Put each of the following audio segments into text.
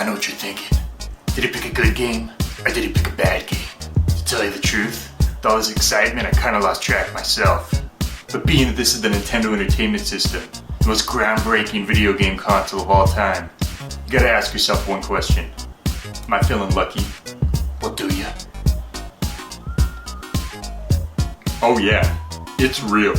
I know what you're thinking. Did he pick a good game, or did he pick a bad game? To tell you the truth, with all this excitement, I kinda lost track myself. But being that this is the Nintendo Entertainment System, the most groundbreaking video game console of all time, you gotta ask yourself one question. Am I feeling lucky? Well, do ya? Oh yeah, it's real.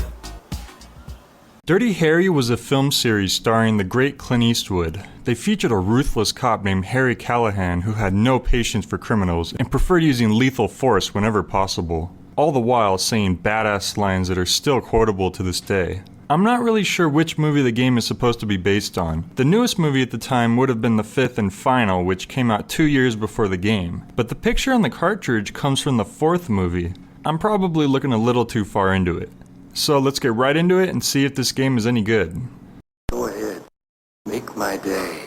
Dirty Harry was a film series starring the great Clint Eastwood. They featured a ruthless cop named Harry Callahan who had no patience for criminals and preferred using lethal force whenever possible, all the while saying badass lines that are still quotable to this day. I'm not really sure which movie the game is supposed to be based on. The newest movie at the time would have been the fifth and final, which came out 2 years before the game. But the picture on the cartridge comes from the fourth movie. I'm probably looking a little too far into it. So let's get right into it and see if this game is any good. Go ahead. Make my day.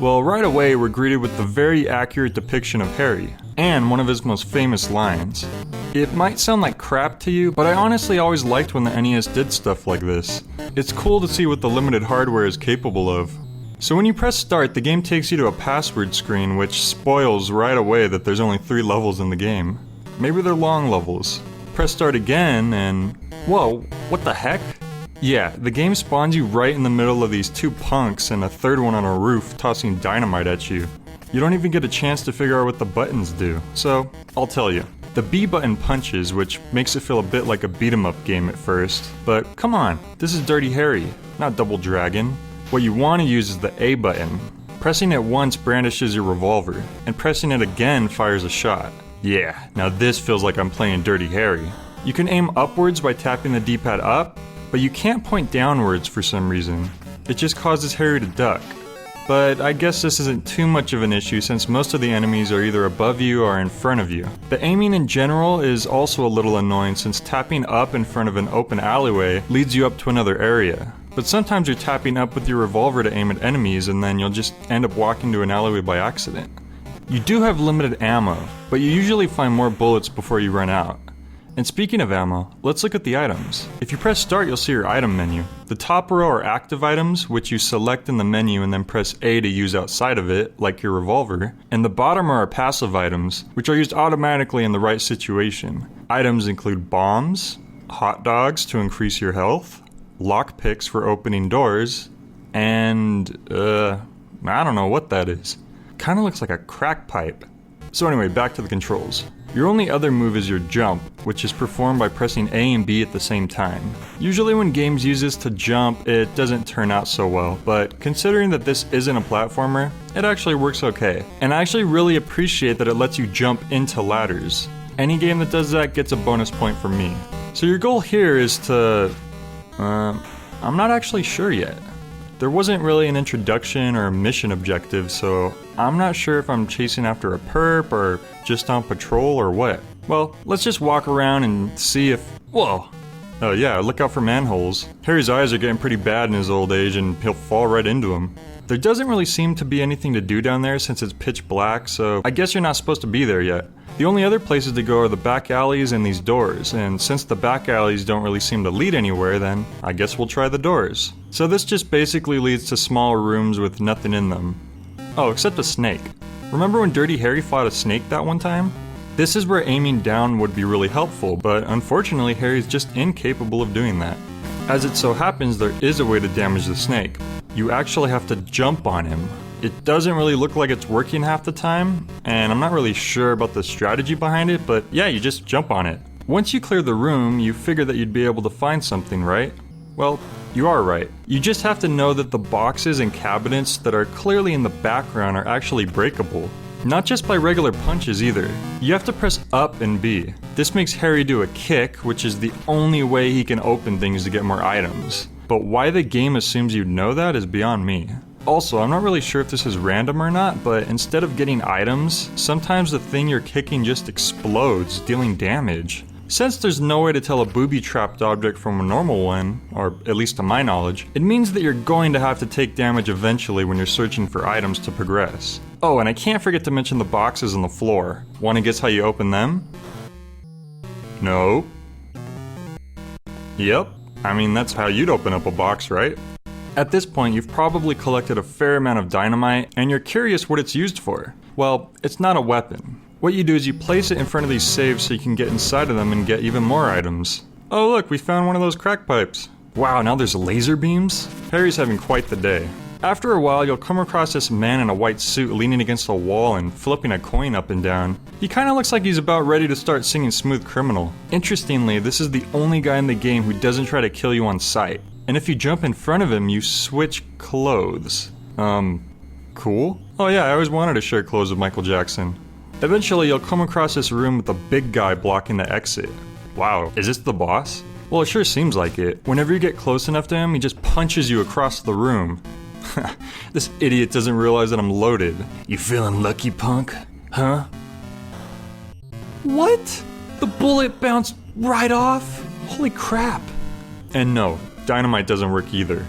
Well, right away we're greeted with the very accurate depiction of Harry, and one of his most famous lines. It might sound like crap to you, but I honestly always liked when the NES did stuff like this. It's cool to see what the limited hardware is capable of. So when you press start, the game takes you to a password screen, which spoils right away that there's only 3 levels in the game. Maybe they're long levels. Press start again and... whoa, what the heck? Yeah, the game spawns you right in the middle of these 2 punks and a third one on a roof tossing dynamite at you. You don't even get a chance to figure out what the buttons do, so I'll tell you. The B button punches, which makes it feel a bit like a beat-em-up game at first, but come on, this is Dirty Harry, not Double Dragon. What you want to use is the A button. Pressing it once brandishes your revolver, and pressing it again fires a shot. Yeah, now this feels like I'm playing Dirty Harry. You can aim upwards by tapping the D-pad up, but you can't point downwards for some reason. It just causes Harry to duck. But I guess this isn't too much of an issue since most of the enemies are either above you or in front of you. The aiming in general is also a little annoying since tapping up in front of an open alleyway leads you up to another area. But sometimes you're tapping up with your revolver to aim at enemies and then you'll just end up walking to an alleyway by accident. You do have limited ammo, but you usually find more bullets before you run out. And speaking of ammo, let's look at the items. If you press start, you'll see your item menu. The top row are active items, which you select in the menu and then press A to use outside of it, like your revolver. And the bottom are passive items, which are used automatically in the right situation. Items include bombs, hot dogs to increase your health, lockpicks for opening doors, and I don't know what that is. Kinda looks like a crack pipe. So anyway, back to the controls. Your only other move is your jump, which is performed by pressing A and B at the same time. Usually when games use this to jump, it doesn't turn out so well, but considering that this isn't a platformer, it actually works okay. And I actually really appreciate that it lets you jump into ladders. Any game that does that gets a bonus point from me. So your goal here is to... I'm not actually sure yet. There wasn't really an introduction or a mission objective, so I'm not sure if I'm chasing after a perp or just on patrol or what. Well, let's just walk around and see if... Whoa! Oh yeah, look out for manholes. Harry's eyes are getting pretty bad in his old age and he'll fall right into them. There doesn't really seem to be anything to do down there since it's pitch black, so I guess you're not supposed to be there yet. The only other places to go are the back alleys and these doors, and since the back alleys don't really seem to lead anywhere, then I guess we'll try the doors. So this just basically leads to smaller rooms with nothing in them. Oh, except a snake. Remember when Dirty Harry fought a snake that one time? This is where aiming down would be really helpful, but unfortunately Harry's just incapable of doing that. As it so happens, there is a way to damage the snake. You actually have to jump on him. It doesn't really look like it's working half the time, and I'm not really sure about the strategy behind it, but yeah, you just jump on it. Once you clear the room, you figure that you'd be able to find something, right? Well, you are right. You just have to know that the boxes and cabinets that are clearly in the background are actually breakable. Not just by regular punches either. You have to press up and B. This makes Harry do a kick, which is the only way he can open things to get more items. But why the game assumes you'd know that is beyond me. Also, I'm not really sure if this is random or not, but instead of getting items, sometimes the thing you're kicking just explodes, dealing damage. Since there's no way to tell a booby-trapped object from a normal one, or at least to my knowledge, it means that you're going to have to take damage eventually when you're searching for items to progress. Oh, and I can't forget to mention the boxes on the floor. Wanna guess how you open them? No. Yep. I mean, that's how you'd open up a box, right? At this point, you've probably collected a fair amount of dynamite, and you're curious what it's used for. Well, it's not a weapon. What you do is you place it in front of these saves so you can get inside of them and get even more items. Oh look, we found one of those crack pipes. Wow, now there's laser beams? Harry's having quite the day. After a while, you'll come across this man in a white suit leaning against a wall and flipping a coin up and down. He kinda looks like he's about ready to start singing Smooth Criminal. Interestingly, this is the only guy in the game who doesn't try to kill you on sight. And if you jump in front of him, you switch clothes. Cool? Oh yeah, I always wanted to share clothes with Michael Jackson. Eventually, you'll come across this room with a big guy blocking the exit. Wow, is this the boss? Well, it sure seems like it. Whenever you get close enough to him, he just punches you across the room. This idiot doesn't realize that I'm loaded. You feeling lucky, punk? Huh? What? The bullet bounced right off? Holy crap. And no, dynamite doesn't work either.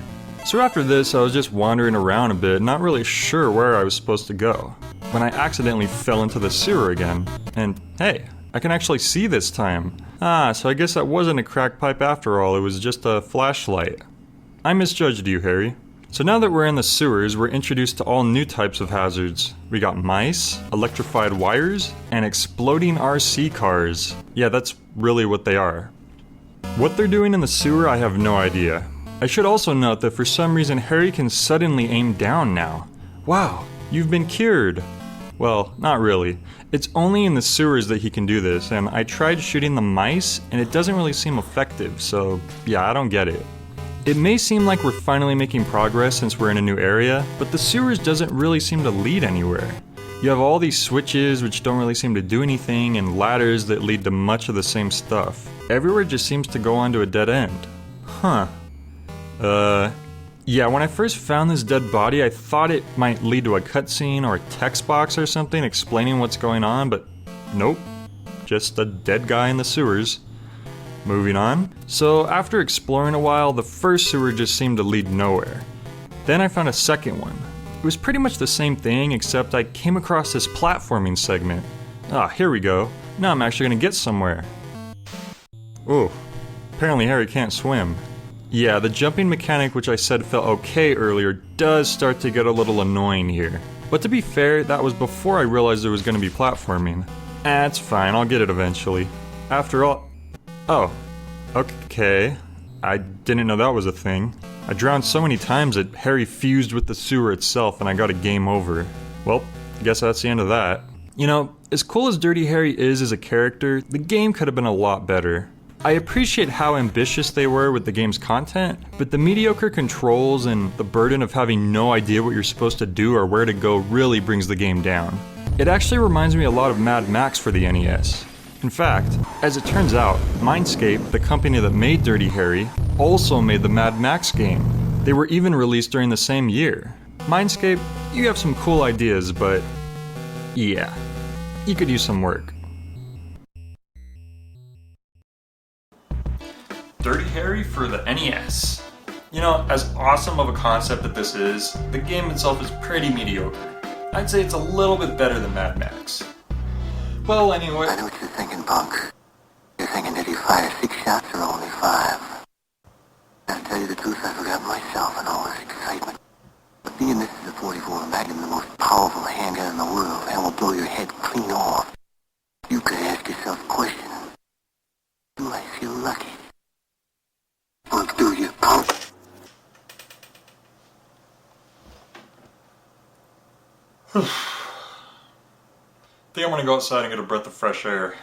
So after this, I was just wandering around a bit, not really sure where I was supposed to go, when I accidentally fell into the sewer again. And hey, I can actually see this time. So I guess that wasn't a crack pipe after all, it was just a flashlight. I misjudged you, Harry. So now that we're in the sewers, we're introduced to all new types of hazards. We got mice, electrified wires, and exploding RC cars. Yeah, that's really what they are. What they're doing in the sewer, I have no idea. I should also note that for some reason Harry can suddenly aim down now. Wow, you've been cured. Well, not really. It's only in the sewers that he can do this, and I tried shooting the mice, and it doesn't really seem effective, so yeah, I don't get it. It may seem like we're finally making progress since we're in a new area, but the sewers doesn't really seem to lead anywhere. You have all these switches which don't really seem to do anything, and ladders that lead to much of the same stuff. Everywhere just seems to go on to a dead end. Huh. Yeah, when I first found this dead body, I thought it might lead to a cutscene or a text box or something explaining what's going on, but nope. Just a dead guy in the sewers. Moving on. So after exploring a while, the first sewer just seemed to lead nowhere. Then I found a second one. It was pretty much the same thing, except I came across this platforming segment. Here we go. Now I'm actually gonna get somewhere. Ooh, apparently Harry can't swim. Yeah, the jumping mechanic which I said felt okay earlier does start to get a little annoying here. But to be fair, that was before I realized there was gonna be platforming. It's fine, I'll get it eventually. After all... Oh, okay. I didn't know that was a thing. I drowned so many times that Harry fused with the sewer itself and I got a game over. Well, I guess that's the end of that. You know, as cool as Dirty Harry is as a character, the game could have been a lot better. I appreciate how ambitious they were with the game's content, but the mediocre controls and the burden of having no idea what you're supposed to do or where to go really brings the game down. It actually reminds me a lot of Mad Max for the NES. In fact, as it turns out, Mindscape, the company that made Dirty Harry, also made the Mad Max game. They were even released during the same year. Mindscape, you have some cool ideas, but yeah, you could use some work. Dirty Harry for the NES. You know, as awesome of a concept that this is, the game itself is pretty mediocre. I'd say it's a little bit better than Mad Max. Well, anyway... I know what you're thinking, punk. You're thinking, did he fire 6 shots or only 5? To tell you the truth, I forgot myself in all this excitement. But being this is a 44 Magnum, the most powerful handgun in the world, and will blow your head clean off, you could ask yourself a question. Do I feel lucky? Punk, do you, punk? I think I'm gonna go outside and get a breath of fresh air.